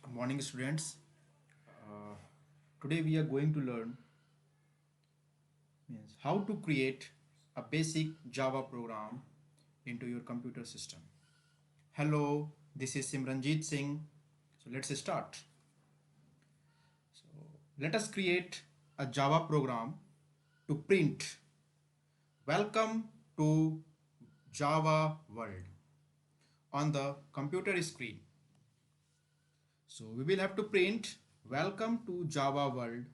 Good morning, students. Uh, Today we are going to learn how to create a basic Java program into your computer system. Hello, this is Simranjeet Singh. So let's start. So let us create a Java program to print "Welcome to Java World" on the computer screen. So we will have to print "Welcome to Java World"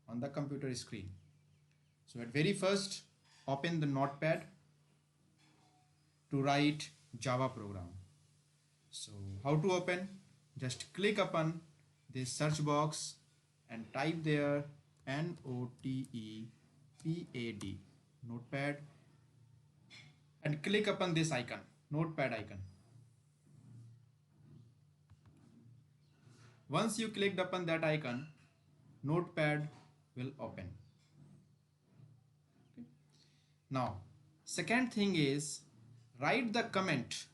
on the computer screen. So at very first, open the notepad to write Java program. So how to open? Just click upon this search box and type there NOTEPAD, notepad, and click upon this icon, notepad icon. Once you clicked upon that icon, notepad will open. Okay. Now, second thing is write the comment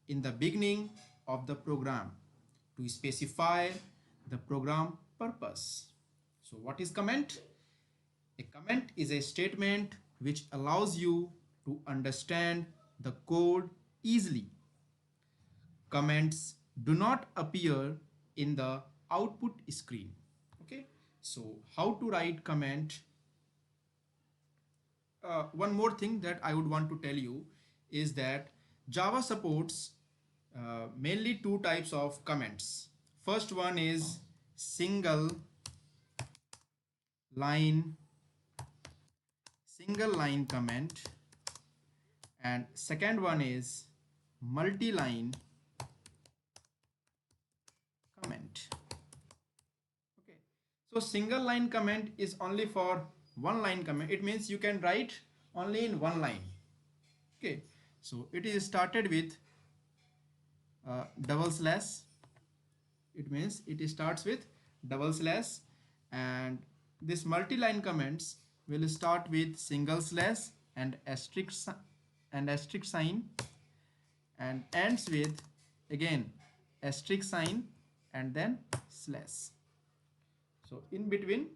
in the beginning of the program to specify the program purpose. So what is comment? A comment is a statement which allows you to understand the code easily. Comments do not appear in the output screen. Okay, so how to write comment? One more thing that I would want to tell you is that Java supports mainly two types of comments. First one is single line comment, and second one is multi-line comment. Okay, so single line comment is only for one line comment. It means you can write only in one line. Okay, so it is started with double slash. It means it starts with double slash, and this multi-line comments will start with single slash and asterisk sign, and ends with again asterisk sign and then slash. So in between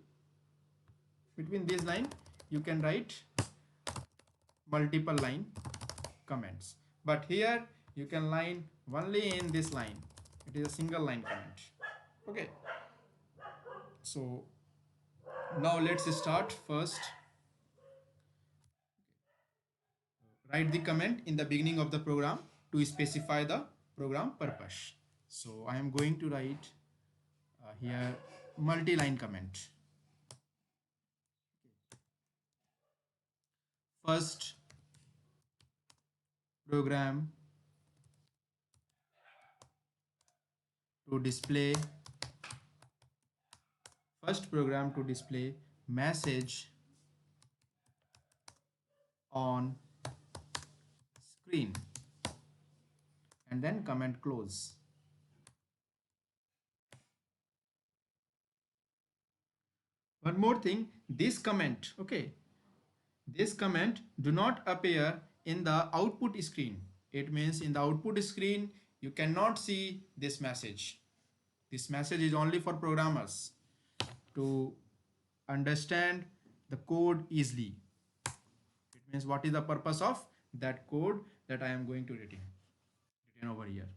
this line you can write multiple line comments, but here you can line only in this line. It is a single line comment. Okay, so now let's start. First, write the comment in the beginning of the program to specify the program purpose. So I am going to write here multi-line comment. First program to display message on screen, and then comment close. One more thing, this comment, okay, this comment do not appear in the output screen. It means in the output screen you cannot see this message. This message is only for programmers to understand the code easily. It means what is the purpose of that code that I am going to written over here.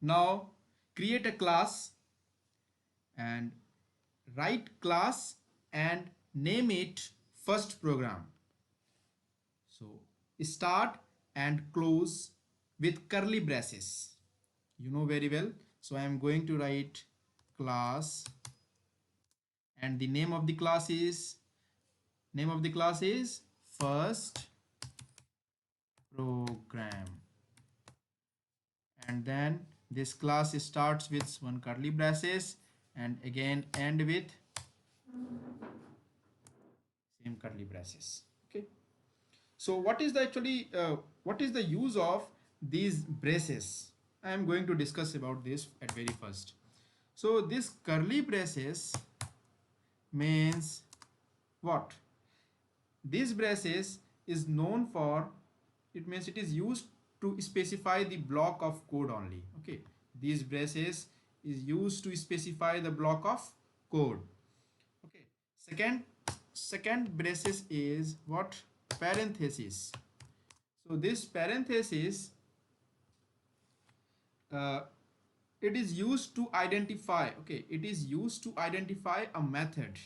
Now create a class and write class and name it first program. So start and close with curly braces. You know very well. So I am going to write class, and the name of the class is first program, and then this class starts with one curly braces and again end with same curly braces. Okay, so what is the what is the use of these braces? I am going to discuss about this at very first. So this curly braces means what? These braces is known for, it means it is used to specify the block of code only. Okay, These braces is used to specify the block of code. Okay. Second braces is what? Parenthesis. So this parenthesis, uh, it is used to identify, okay, it is used to identify a method.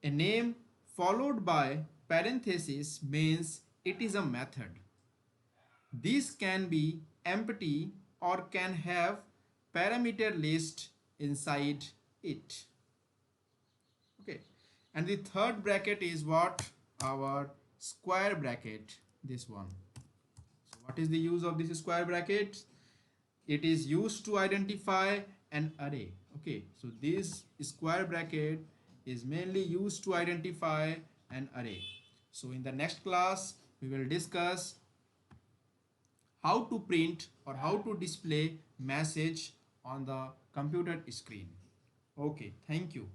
A name followed by parenthesis means it is a method. This can be empty or can have parameter list inside it. Okay. And the third bracket is what? Our square bracket, this one. So what is the use of this square bracket? It is used to identify an array. Okay, so this square bracket is mainly used to identify an array. So in the next class we will discuss how to print or how to display message on the computer screen. Okay, thank you.